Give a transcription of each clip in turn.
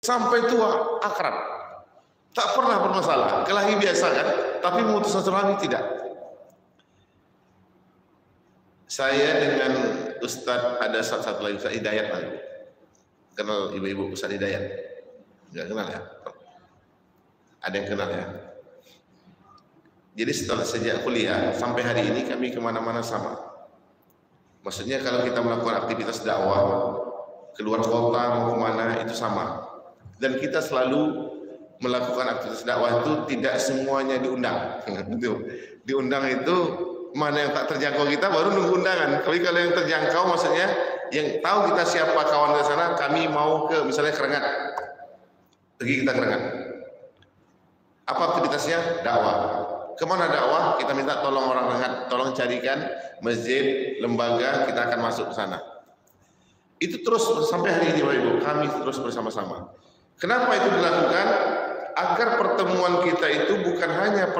sampai tua akrab, tak pernah bermasalah. Kelahi biasa kan, tapi memutus silaturahmi tidak. Saya dengan Ustadz ada satu lagi, Ustadz Hidayat lagi. Kenal ibu-ibu Ustadz Hidayat? Enggak kenal ya? Ada yang kenal ya? Jadi setelah sejak kuliah sampai hari ini kami kemana-mana sama. Maksudnya kalau kita melakukan aktivitas dakwah keluar kota mau kemana itu sama. Dan kita selalu melakukan aktivitas dakwah itu tidak semuanya diundang. Diundang itu mana yang tak terjangkau kita baru nunggu undangan. Tapi kalau yang terjangkau maksudnya yang tahu kita siapa kawan di sana, kami mau ke misalnya Kerengat. Pergi kita Kerengat. Apa aktivitasnya? Dakwah. Kemana dakwah? Kita minta tolong orang Rengat, tolong carikan masjid, lembaga, kita akan masuk ke sana. Itu terus sampai hari ini Bapak Ibu, kami terus bersama-sama. Kenapa itu dilakukan? Agar pertemuan kita itu bukan hanya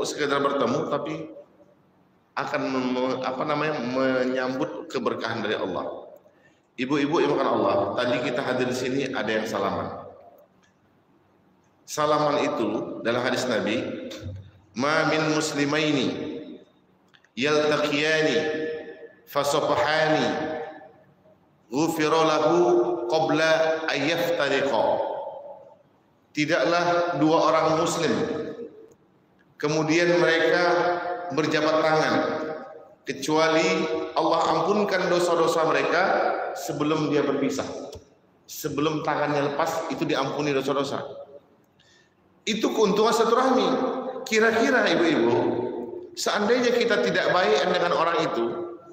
sekedar bertemu, tapi akan menyambut keberkahan dari Allah. Ibu-ibu yang makan Allah, tadi kita hadir di sini ada yang salaman. Salaman itu dalam hadis Nabi, ma min muslimaini yaltaqiyani fasafahani ghufira lahu qabla ayyaftariqa. Tidaklah dua orang muslim kemudian mereka berjabat tangan kecuali Allah ampunkan dosa-dosa mereka sebelum dia berpisah. Sebelum tangannya lepas itu diampuni dosa-dosa. Itu keuntungan silaturahmi. Kira-kira ibu-ibu, seandainya kita tidak baik dengan orang itu,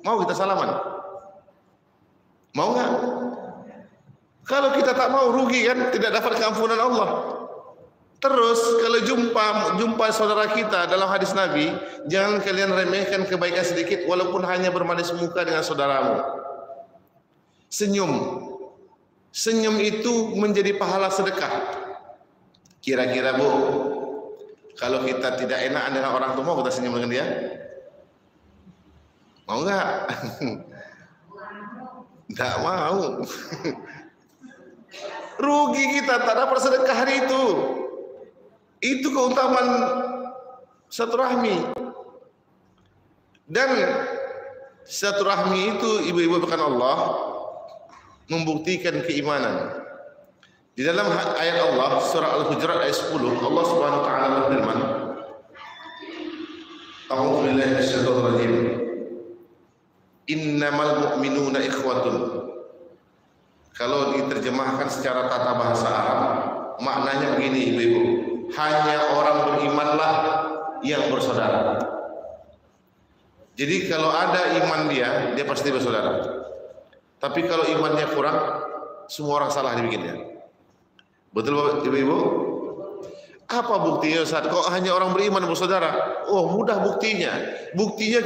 mau kita salaman? Mau nggak? Kalau kita tak mau rugi kan, tidak dapat keampunan Allah. Terus kalau jumpa saudara kita dalam hadis Nabi, jangan kalian remehkan kebaikan sedikit walaupun hanya bermanis muka dengan saudaramu. Senyum. Senyum itu menjadi pahala sedekah. Kira-kira Bu, kalau kita tidak enak dengan orang tua, mau kita senyum dengan dia? Mau nggak? Nggak mau. Rugi kita tak dapat sedekah hari itu. Itu keutamaan silaturahmi. Dan silaturahmi itu ibu-ibu bukan Allah membuktikan keimanan. Di dalam ayat Allah surah Al-Hujurat ayat 10 Allah Subhanahu wa taala berfirman, A'udzu billahi minasyaitonir rajim. Innamal mu'minuna ikhwatun. Kalau diterjemahkan secara tata bahasa Arab, maknanya begini ibu-ibu, hanya orang berimanlah yang bersaudara. Jadi kalau ada iman dia pasti bersaudara. Tapi kalau imannya kurang, semua orang salah dibikinnya. Betul Bapak Ibu-ibu? Apa buktinya Ustaz? Kok hanya orang beriman bersaudara? Oh, mudah buktinya. Buktinya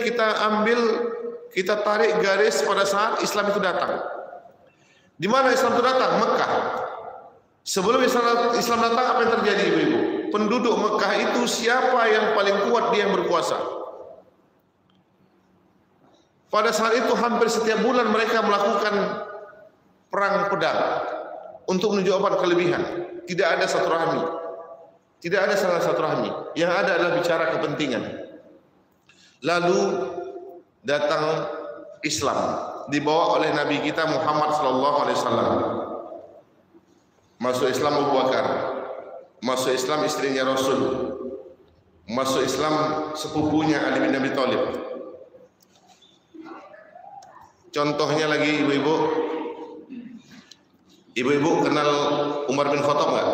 kita tarik garis pada saat Islam itu datang. Di mana Islam itu datang? Mekah. Sebelum Islam datang apa yang terjadi ibu-ibu? Penduduk Mekah itu siapa yang paling kuat? Dia yang berkuasa. Pada saat itu hampir setiap bulan mereka melakukan perang pedang untuk menunjukkan kelebihan. Tidak ada silaturahmi. Tidak ada salah silaturahmi. Yang ada adalah bicara kepentingan. Lalu datang Islam dibawa oleh Nabi kita Muhammad sallallahu alaihi wasallam. Masuk Islam Abu Bakar. Masuk Islam istrinya Rasul. Masuk Islam sepupunya Ali bin Abi Thalib. Contohnya lagi ibu-ibu. Ibu-ibu kenal Umar bin Khattab nggak?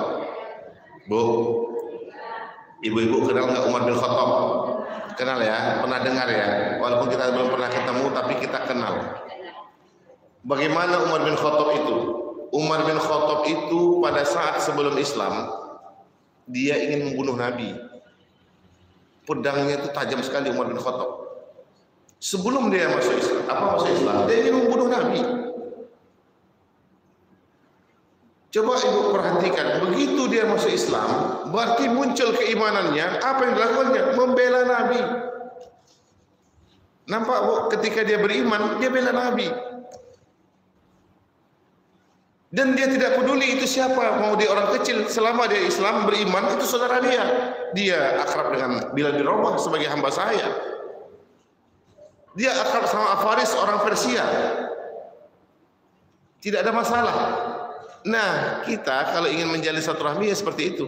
Bu, ibu-ibu kenal nggak Umar bin Khattab? Kenal ya, pernah dengar ya. Walaupun kita belum pernah ketemu, tapi kita kenal. Bagaimana Umar bin Khattab itu? Umar bin Khattab itu pada saat sebelum Islam, dia ingin membunuh Nabi. Pedangnya itu tajam sekali Umar bin Khattab. Sebelum dia masuk Islam, dia ingin membunuh Nabi. Coba ibu perhatikan, begitu dia masuk Islam, berarti muncul keimanannya. Apa yang dilakukannya? Membela Nabi. Nampak Bu, ketika dia beriman, dia bela Nabi. Dan dia tidak peduli itu siapa, mau dia orang kecil, selama dia Islam beriman itu saudara dia. Dia akrab dengan Bilal bin Rabah sebagai hamba saya. Dia akrab sama Faris orang Persia. Tidak ada masalah. Nah, kita kalau ingin menjalin silaturahmi ya seperti itu.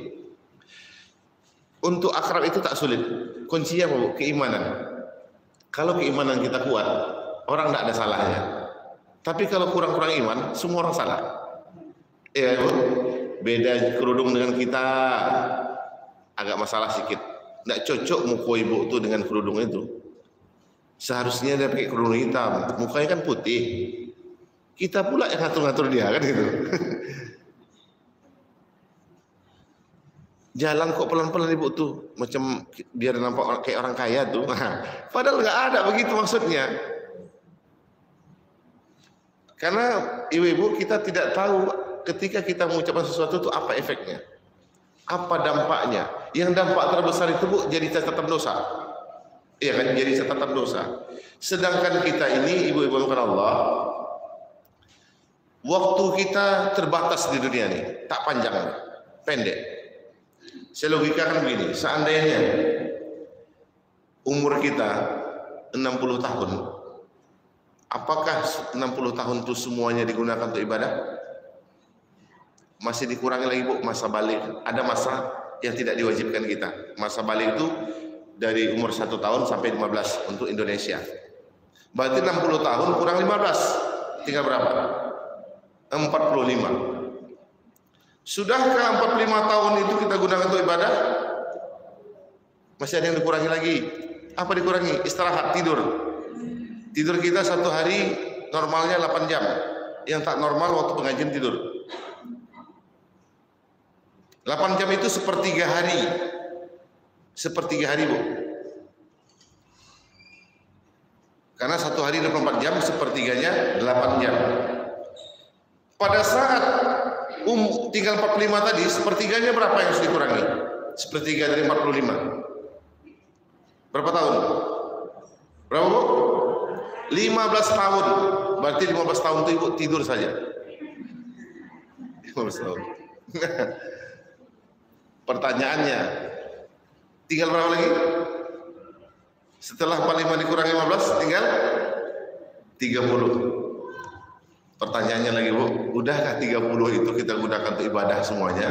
Untuk akrab itu tak sulit. Kuncinya apa? Keimanan. Kalau keimanan kita kuat, orang tidak ada salahnya. Tapi kalau kurang-kurang iman, semua orang salah. Ya, beda kerudung dengan kita agak masalah sedikit. Tidak cocok muka ibu itu dengan kerudung itu. Seharusnya dia pakai kerudung hitam, mukanya kan putih. Kita pula yang ngatur-ngatur dia kan gitu. Jalan kok pelan-pelan ibu tuh, macam biar nampak kayak orang kaya tuh. Padahal nggak ada begitu maksudnya. Karena ibu-ibu kita tidak tahu ketika kita mengucapkan sesuatu itu apa efeknya, apa dampaknya. Yang dampak terbesar itu Bu jadi catatan dosa. Iya kan, jadi catatan dosa. Sedangkan kita ini ibu-ibu Allah, waktu kita terbatas di dunia ini, tak panjang, pendek. Saya logikakan begini, seandainya umur kita 60 tahun, apakah 60 tahun itu semuanya digunakan untuk ibadah? Masih dikurangi lagi Bu, masa balik. Ada masa yang tidak diwajibkan kita. Masa balik itu dari umur 1 tahun sampai 15 untuk Indonesia. Berarti 60 tahun kurang 15, tinggal berapa? 45. Sudahkah 45 tahun itu kita gunakan untuk ibadah? Masih ada yang dikurangi lagi. Apa dikurangi? Istirahat, tidur. Tidur kita satu hari normalnya 8 jam. Yang tak normal waktu pengajian tidur 8 jam itu sepertiga hari. Sepertiga hari Bu. Karena satu hari 24 jam, sepertiganya 8 jam. Pada saat tinggal 45 tadi, sepertiganya berapa yang harus dikurangi? Sepertiga dari 45. Berapa tahun? Berapa Bu? 15 tahun. Berarti 15 tahun itu Ibu tidur saja. 15 tahun. Pertanyaannya, tinggal berapa lagi? Setelah 45 dikurangi 15, tinggal 30. Pertanyaannya lagi Bu, udahkah 30 itu kita gunakan untuk ibadah semuanya?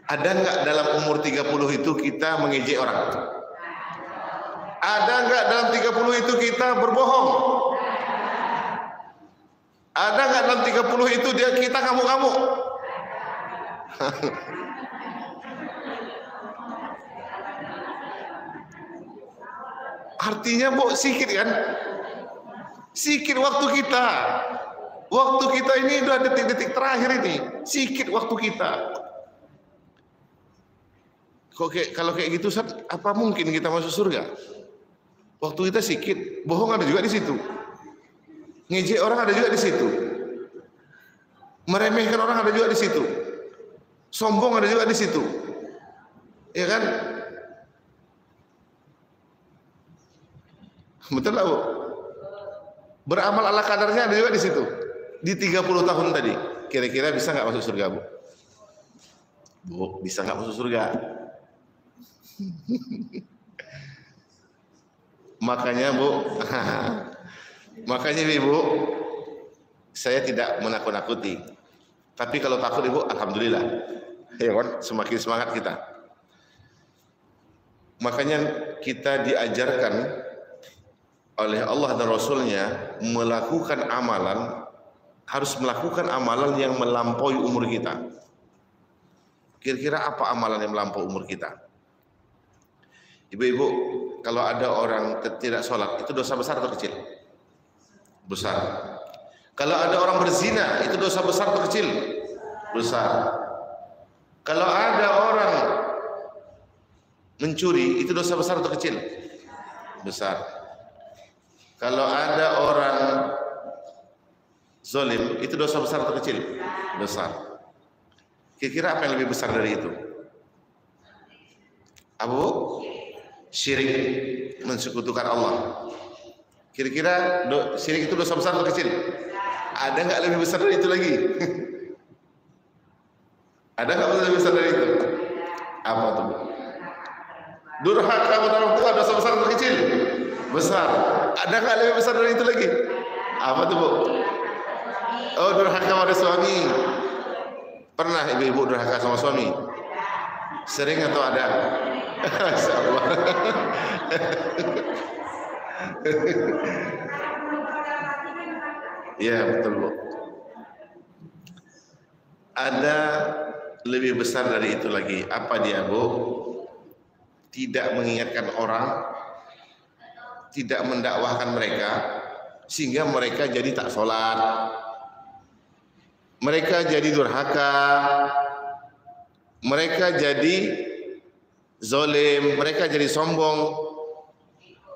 Ada nggak dalam umur 30 itu kita mengejek orang? Ada nggak dalam 30 itu kita berbohong? Ada nggak dalam 30 itu kita ngamuk-ngamuk? Artinya Bu, sikit kan? Sikit waktu kita. Waktu kita ini udah detik-detik terakhir ini. Sikit waktu kita. Kalau kayak gitu, apa mungkin kita masuk surga? Waktu kita sikit, bohong ada juga di situ. Ngejek orang ada juga di situ. Meremehkan orang ada juga di situ. Sombong ada juga di situ. Ya kan? Betul lah Bu? Beramal ala kadarnya ada juga di situ. Di 30 tahun tadi. Kira-kira bisa nggak masuk surga Bu? Bu, bisa nggak masuk surga? Makanya Bu, makanya Ibu, saya tidak menakut-nakuti. Tapi kalau takut Ibu, alhamdulillah. Ya kan, semakin semangat kita. Makanya kita diajarkan oleh Allah dan Rasulnya melakukan amalan, harus melakukan amalan yang melampaui umur kita. Kira-kira apa amalan yang melampaui umur kita? Ibu-ibu, kalau ada orang tidak sholat, itu dosa besar atau kecil? Besar. Kalau ada orang berzina, itu dosa besar atau kecil? Besar. Kalau ada orang mencuri, itu dosa besar atau kecil? Besar. Kalau ada orang zalim, itu dosa besar atau kecil? Besar. Kira-kira apa yang lebih besar dari itu? Abu? Syirik, mensekutukan Allah. Kira-kira syirik itu dosa besar atau kecil? Ada nggak lebih besar dari itu lagi? Ada nggak lebih besar dari itu? Apa tuh? Durhaka kepada orang tua dosa besar atau kecil? Besar. Ada nggak lebih besar dari itu lagi? Apa tuh, Bu? Oh, durhaka pada suami. Pernah ibu-ibu durhaka sama suami? Sering atau ada? Insyaallah. Ya, betul, Bu. Ada lebih besar dari itu lagi. Apa dia, Bu? Tidak mengingatkan orang, tidak mendakwahkan mereka, sehingga mereka jadi tak sholat, mereka jadi durhaka, mereka jadi zalim, mereka jadi sombong.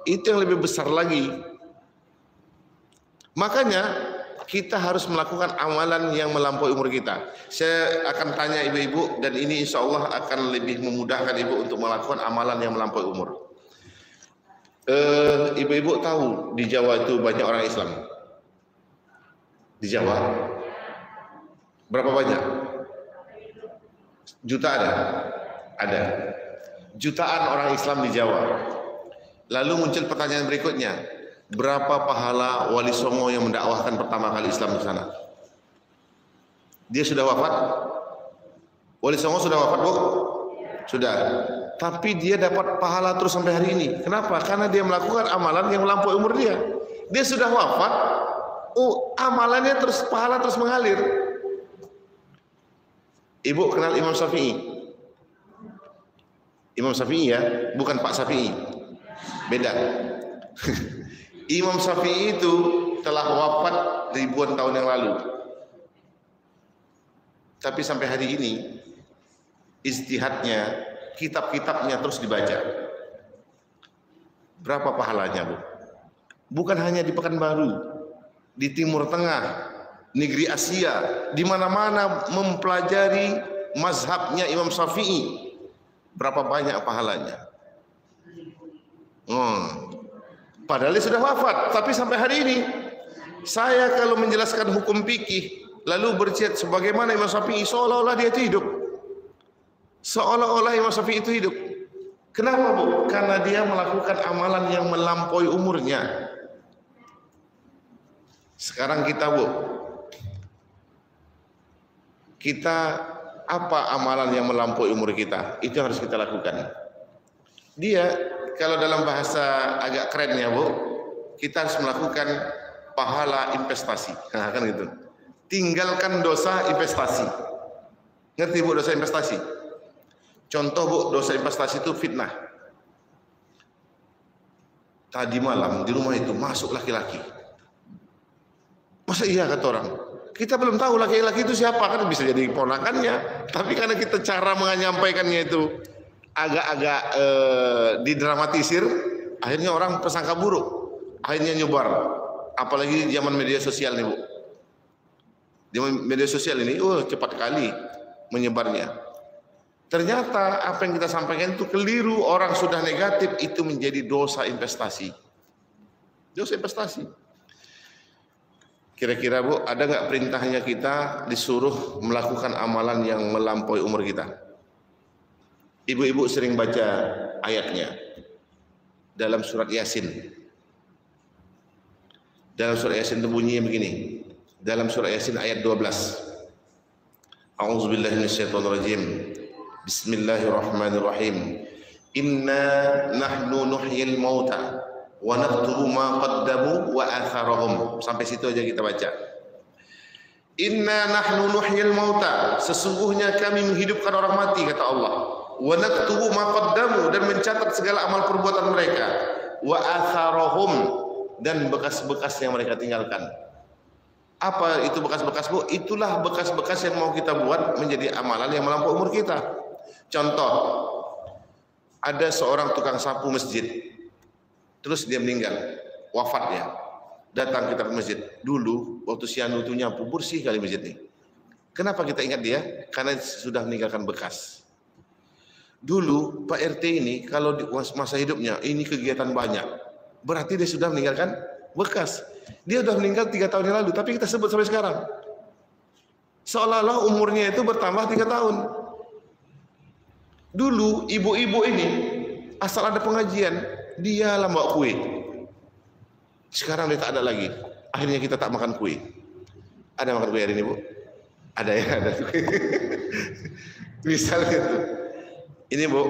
Itu yang lebih besar lagi. Makanya kita harus melakukan amalan yang melampaui umur kita. Saya akan tanya ibu-ibu, dan ini insya Allah akan lebih memudahkan ibu untuk melakukan amalan yang melampaui umur. Ibu-ibu tahu di Jawa itu banyak orang Islam? Di Jawa berapa banyak? Juta ada? Ada. Jutaan orang Islam di Jawa. Lalu muncul pertanyaan berikutnya, berapa pahala Wali Songo yang mendakwahkan pertama kali Islam di sana? Dia sudah wafat? Wali Songo sudah wafat, Bu? Sudah. Tapi dia dapat pahala terus sampai hari ini. Kenapa? Karena dia melakukan amalan yang melampaui umur dia. Dia sudah wafat, amalannya terus, pahala terus mengalir. Ibu kenal Imam Syafi'i? Imam Syafi'i ya, bukan Pak Syafi'i. Beda. Imam Syafi'i itu telah wafat ribuan tahun yang lalu. Tapi sampai hari ini ijtihadnya, kitab-kitabnya terus dibaca. Berapa pahalanya, Bu? Bukan hanya di Pekanbaru, di Timur Tengah, negeri Asia, di mana-mana mempelajari mazhabnya Imam Syafi'i. Berapa banyak pahalanya? Padahal dia sudah wafat, tapi sampai hari ini saya kalau menjelaskan hukum fikih lalu bercet sebagaimana Imam Syafi'i, seolah-olah dia itu hidup. Seolah-olah Imam Syafi'i itu hidup. Kenapa, Bu? Karena dia melakukan amalan yang melampaui umurnya. Sekarang kita, Bu, kita apa amalan yang melampaui umur kita? Itu yang harus kita lakukan. Dia, kalau dalam bahasa agak keren ya, Bu, kita harus melakukan pahala investasi. Nah, kan gitu. Tinggalkan dosa investasi. Ngerti, Bu, dosa investasi? Contoh, Bu, dosa investasi itu fitnah. Tadi malam di rumah itu masuk laki-laki. Masa iya kata orang? Kita belum tahu laki-laki itu siapa, kan bisa jadi ponakannya. Tapi karena kita cara menyampaikannya itu agak-agak didramatisir, akhirnya orang persangka buruk, akhirnya nyebar. Apalagi zaman media sosial nih, Bu. Zaman media sosial ini, cepat kali menyebarnya. Ternyata apa yang kita sampaikan itu keliru, orang sudah negatif, itu menjadi dosa investasi. Dosa investasi. Kira-kira, Bu, ada nggak perintahnya kita disuruh melakukan amalan yang melampaui umur kita? Ibu-ibu sering baca ayatnya dalam surat Yasin. Dalam surat Yasin itu bunyinya begini. Dalam surat Yasin ayat 12. A'udzubillahi minasyaitonirrajim. Bismillahirrahmanirrahim. Inna nahnu nuhyil mauta wa naktubu ma qaddamu wa atharahum. Sampai situ aja kita baca. Inna nahnu nuhyil mauta. Sesungguhnya kami menghidupkan orang mati, kata Allah. Wa naktubu ma qaddamu, dan mencatat segala amal perbuatan mereka. Wa atharahum, dan bekas-bekas yang mereka tinggalkan. Apa itu bekas-bekas, Bu? Itulah bekas-bekas yang mau kita buat menjadi amalan yang melampaui umur kita. Contoh, ada seorang tukang sapu masjid, terus dia meninggal, wafat ya. Datang kita ke masjid. Dulu waktu si Anu itu nyapu, bersih kali masjid ini. Kenapa kita ingat dia? Karena sudah meninggalkan bekas. Dulu Pak RT ini kalau di masa hidupnya ini kegiatan banyak, berarti dia sudah meninggalkan bekas. Dia udah meninggal 3 tahun yang lalu, tapi kita sebut sampai sekarang. Seolah-olah umurnya itu bertambah 3 tahun. Dulu ibu-ibu ini asal ada pengajian, dia lah bawa kue. Sekarang dia tak ada lagi. Akhirnya kita tak makan kue. Ada makan kue hari ini, Bu? Ada ya, ada kue. Misalnya itu. Ini, Bu,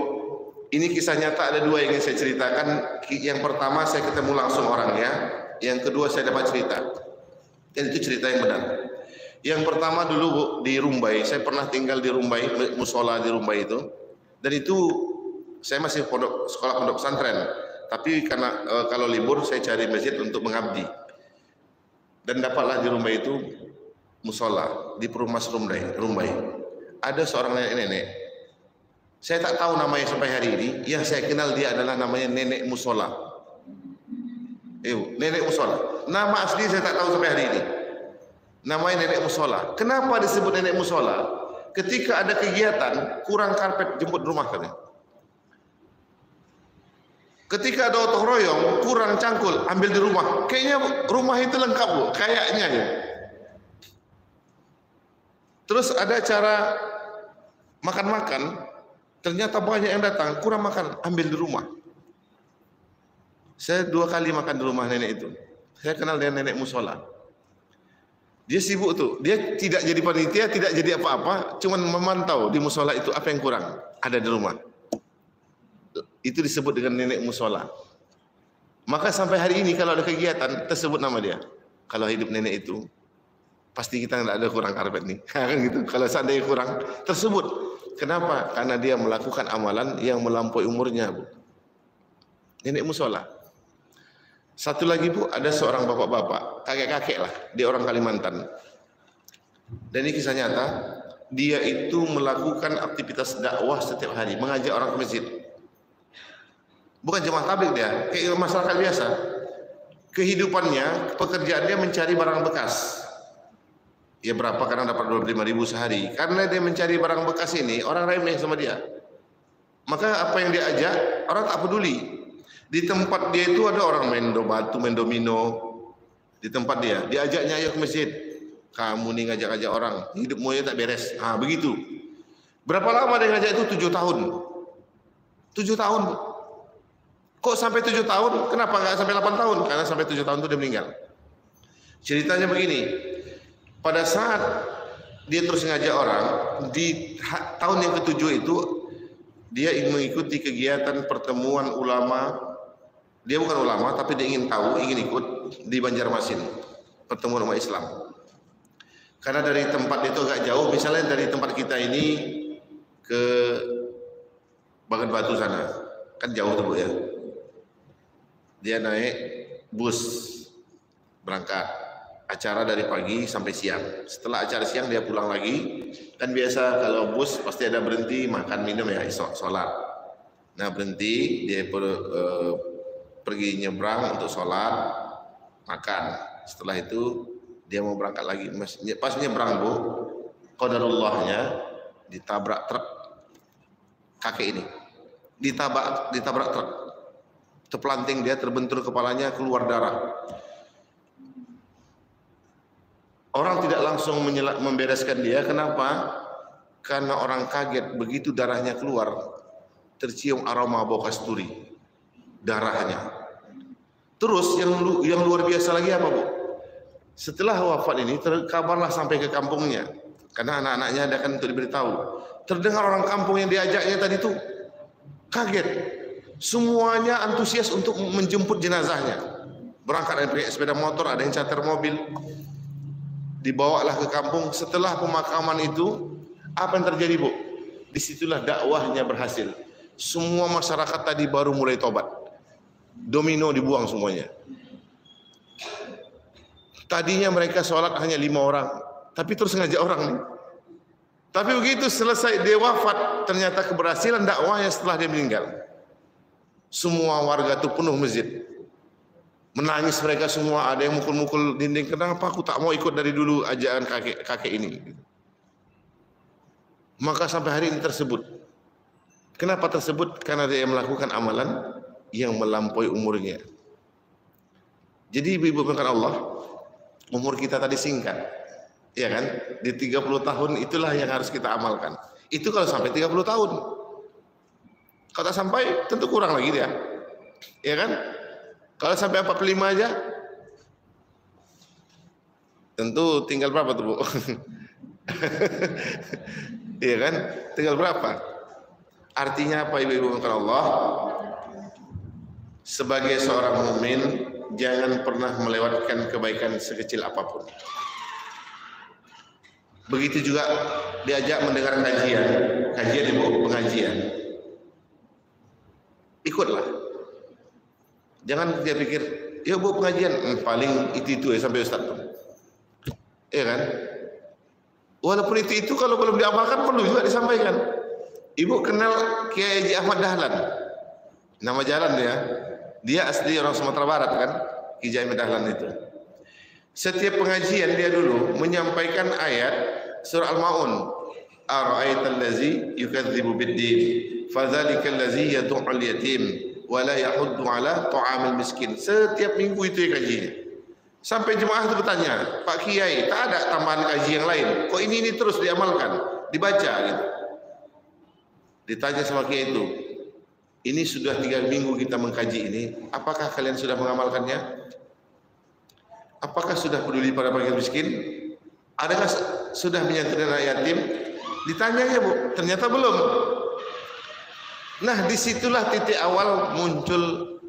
ini kisah nyata, ada 2 yang ingin saya ceritakan. Yang pertama saya ketemu langsung orangnya, yang kedua saya dapat cerita. Dan itu cerita yang benar. Yang pertama dulu, Bu, di Rumbai. Saya pernah tinggal di Rumbai, musola di Rumbai itu. Dan itu saya masih sekolah pondok pesantren. Tapi karena kalau libur saya cari masjid untuk mengabdi. Dan dapatlah di Rumbai itu musola di Perumas Rumbai. Ada seorang nenek. Saya tak tahu namanya sampai hari ini. Yang saya kenal dia adalah namanya Nenek Musola. Nenek Musola. Nama asli saya tak tahu sampai hari ini. Namanya Nenek Musola. Kenapa disebut Nenek Musola? Ketika ada kegiatan kurang karpet, jemput rumah katanya. Ketika ada gotong royong kurang cangkul, ambil di rumah. Kayaknya rumah itu lengkap, Bu, kayaknya ya. Terus ada acara makan-makan, ternyata banyak yang datang, kurang makan, ambil di rumah. Saya 2 kali makan di rumah nenek itu. Saya kenal dengan Nenek Musola. Dia sibuk tuh, dia tidak jadi panitia, tidak jadi apa-apa, cuman memantau di musola itu apa yang kurang ada di rumah. Itu disebut dengan Nenek Musola. Maka sampai hari ini kalau ada kegiatan tersebut nama dia. Kalau hidup nenek itu pasti kita tidak ada kurang karpet nih. Gitu. Kalau seandainya kurang tersebut. Kenapa? Karena dia melakukan amalan yang melampaui umurnya, Bu. Nenek Musola. Satu lagi, Bu, ada seorang bapak-bapak, kakek-kakek lah, dia orang Kalimantan. Dan ini kisah nyata, dia itu melakukan aktivitas dakwah setiap hari, mengajak orang ke masjid. Bukan jemaah tabligh dia, kayak masyarakat biasa. Kehidupannya, pekerjaannya mencari barang bekas. Ya berapa, kadang dapat 25.000 sehari. Karena dia mencari barang bekas ini, orang remeh sama dia. Maka apa yang dia ajak, orang tak peduli. Di tempat dia itu ada orang main batu, main domino. Di tempat dia, diajaknya ayo ke masjid. Kamu nih ngajak-ngajak orang, hidupmu ya tak beres. Begitu. Berapa lama dia ngajak itu? 7 tahun. 7 tahun. Kok sampai 7 tahun? Kenapa nggak sampai 8 tahun? Karena sampai 7 tahun itu dia meninggal. Ceritanya begini. Pada saat dia terus ngajak orang, di tahun yang ke-7 itu dia ingin mengikuti kegiatan pertemuan ulama. Dia bukan ulama, tapi dia ingin tahu, ingin ikut di Banjarmasin, pertemuan umat Islam. Karena dari tempat itu agak jauh, misalnya dari tempat kita ini ke Bagan Batu sana, kan jauh tuh, Bu, ya. Dia naik bus berangkat, acara dari pagi sampai siang. Setelah acara siang dia pulang lagi. Dan biasa kalau bus pasti ada berhenti makan minum ya, sholat. Nah berhenti, dia pergi nyebrang untuk sholat, makan. Setelah itu dia mau berangkat lagi. Pas nyebrang, Bu, qadarullahnya ditabrak truk kakek ini. Ditabrak truk. Terpelanting dia, terbentur kepalanya, keluar darah. Orang tidak langsung membereskan dia. Kenapa? Karena orang kaget begitu darahnya keluar, tercium aroma bau kasturi darahnya. Terus yang luar biasa lagi apa, Bu? Setelah wafat ini terkabarlah sampai ke kampungnya. Karena anak-anaknya ada kan untuk diberitahu. Terdengar orang kampung yang diajaknya tadi itu kaget. Semuanya antusias untuk menjemput jenazahnya. Berangkat dari sepeda motor, ada yang charter mobil. Dibawalah ke kampung. Setelah pemakaman itu, apa yang terjadi, Bu? Disitulah dakwahnya berhasil. Semua masyarakat tadi baru mulai tobat. Domino dibuang semuanya. Tadinya mereka sholat hanya 5 orang, tapi terus ngajak orang nih. Tapi begitu selesai dia wafat, ternyata keberhasilan dakwahnya setelah dia meninggal. Semua warga itu penuh masjid. Menangis mereka semua, ada yang mukul-mukul dinding. Kenapa aku tak mau ikut dari dulu ajakan kakek ini? Maka sampai hari ini tersebut. Kenapa tersebut? Karena dia melakukan amalan yang melampaui umurnya. Jadi ibu-ibu bukan Allah, umur kita tadi singkat, ya kan? Di 30 tahun itulah yang harus kita amalkan. Itu kalau sampai 30 tahun. Kalau tak sampai, tentu kurang lagi dia, ya kan? Kalau sampai 45 aja, tentu tinggal berapa tuh Bu? Iya kan? Tinggal berapa? Artinya apa ibu-ibu bukan Allah? Sebagai seorang mukmin, jangan pernah melewatkan kebaikan sekecil apapun. Begitu juga diajak mendengar kajian ibu, pengajian. Ikutlah. Jangan dia pikir, ya Bu pengajian, paling itu ya sampai Ustaz. Iya kan? Walaupun itu kalau belum diamalkan perlu juga disampaikan. Ibu kenal Kiai Haji Ahmad Dahlan, nama jalan dia. Dia asli orang Sumatera Barat kan, Kiai Haji Ahmad Dahlan itu. Setiap pengajian dia dulu menyampaikan ayat surah Al-Maun. Ara'aital ladzi yukadzibu bid-din, fadzalikal ladzi yad'ul yatim wa la yahuddu 'ala ta'amil miskin. Setiap minggu itu ya kajinya. Sampai jemaah itu bertanya, Pak Kiai, tak ada tambahan kaji yang lain? Kok ini terus diamalkan, dibaca gitu? Ditanya sama Kiai itu, ini sudah 3 minggu kita mengkaji ini, apakah kalian sudah mengamalkannya? Apakah sudah peduli pada fakir miskin? Adakah sudah menyantuni anak yatim? Ditanyanya Bu, ternyata belum. Nah disitulah titik awal muncul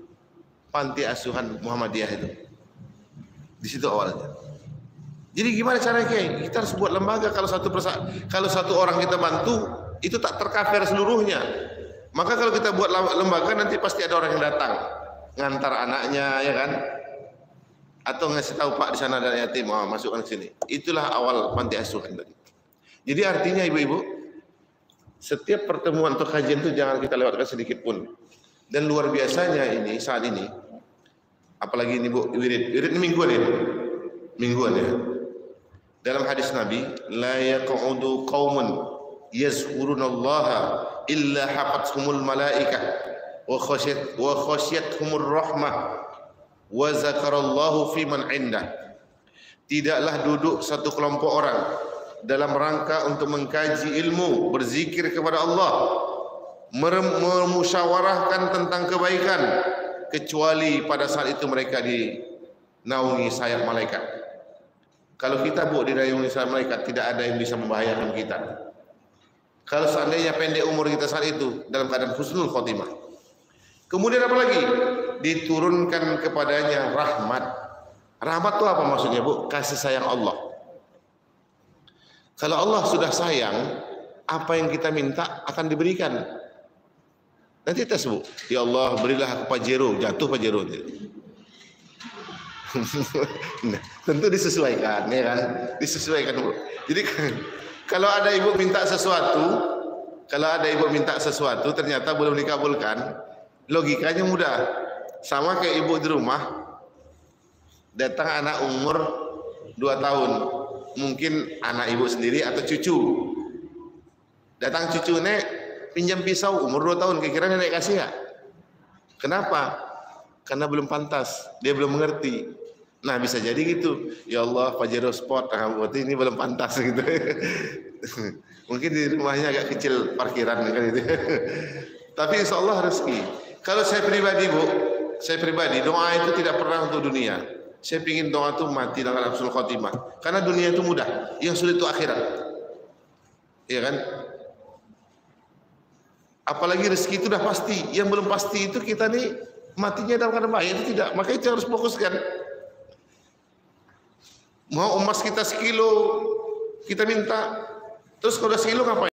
panti asuhan Muhammadiyah itu. Di situ awalnya. Jadi gimana caranya Kiai? Kita harus buat lembaga. Kalau satu orang kita bantu, itu tak tercover seluruhnya. Maka kalau kita buat lembaga nanti pasti ada orang yang datang, ngantar anaknya, ya kan? Atau ngasih tahu Pak di sana ada yatim, masukkan ke sini. Itulah awal panti asuhan tadi. Jadi artinya ibu-ibu, setiap pertemuan atau kajian itu jangan kita lewatkan sedikit pun. Dan luar biasanya ini saat ini, apalagi ini Bu, wirid mingguan ya. Mingguan ya. Dalam hadis Nabi, la yaq'udu qaumun yazkurunallaha illa hafathumul malaikah wa khasyathumur rahmah wa zakarallahu fi man indah. Tidaklah duduk satu kelompok orang dalam rangka untuk mengkaji ilmu, berzikir kepada Allah, memusyawarahkan tentang kebaikan, kecuali pada saat itu mereka dinaungi sayap malaikat. Kalau kita Bu dinaungi sayap malaikat, tidak ada yang bisa membahayakan kita. Kalau seandainya pendek umur kita saat itu dalam keadaan husnul khotimah. Kemudian apa lagi? Diturunkan kepadanya rahmat. Rahmat itu apa maksudnya Bu? Kasih sayang Allah. Kalau Allah sudah sayang, apa yang kita minta akan diberikan. Nanti tes Bu, ya Allah berilah aku Pajero, jatuh Pajero. Nah, tentu disesuaikan, ya kan? Disesuaikan Bu. Jadi kalau ada ibu minta sesuatu, ternyata belum dikabulkan, logikanya mudah. Sama kayak ibu di rumah, datang anak umur 2 tahun, mungkin anak ibu sendiri atau cucu. Datang cucu, Nek, pinjam pisau, umur 2 tahun, kira-kira nenek kasih nggak? Kenapa? Karena belum pantas, dia belum mengerti. Nah bisa jadi gitu, ya Allah Pajero Sport, berarti ini belum pantas gitu. Mungkin di rumahnya agak kecil parkiran kan gitu. Tapi insya Allah rezeki. Kalau saya pribadi Bu, doa itu tidak pernah untuk dunia. Saya ingin doa itu mati dengan husnul khotimah. Karena dunia itu mudah, yang sulit itu akhirat. Iya kan? Apalagi rezeki itu sudah pasti. Yang belum pasti itu kita nih matinya dalam keadaan baik itu tidak. Makanya kita harus fokuskan. Mau emas kita sekilo, kita minta. Terus kalau 1 kilo ngapain?